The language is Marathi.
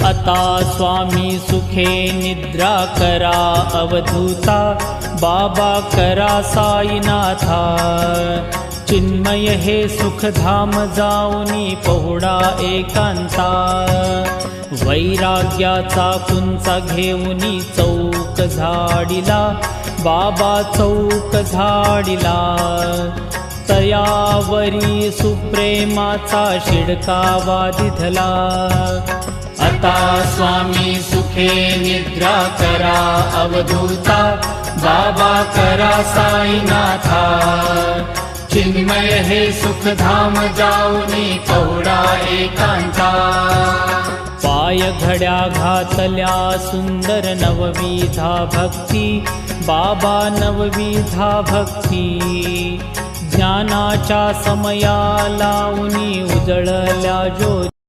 आता स्वामी सुखे निद्रा करा अवधूता, बाबा करा साईनाथा। चिन्मय हे सुखधाम जाऊनी पहुडा एकांता, वैराग्याचा कुंचा घेऊनी चौक झाडिला, बाबा चौक झाडिला। तयावरी सुप्रेमाचा शिडकावा दिधला, आता स्वामी सुखे निद्रा करा अवधूता, बाबा करा साईनाथा। चिन्मय हे सुखधाम जाऊनी पहुडा एकांता, पाय घड्या घातल्या सुंदर नवविधा भक्ती, बाबा नवविधा भक्ती। ज्ञानाच्या समया लावूनी उजळल्या ज्योती,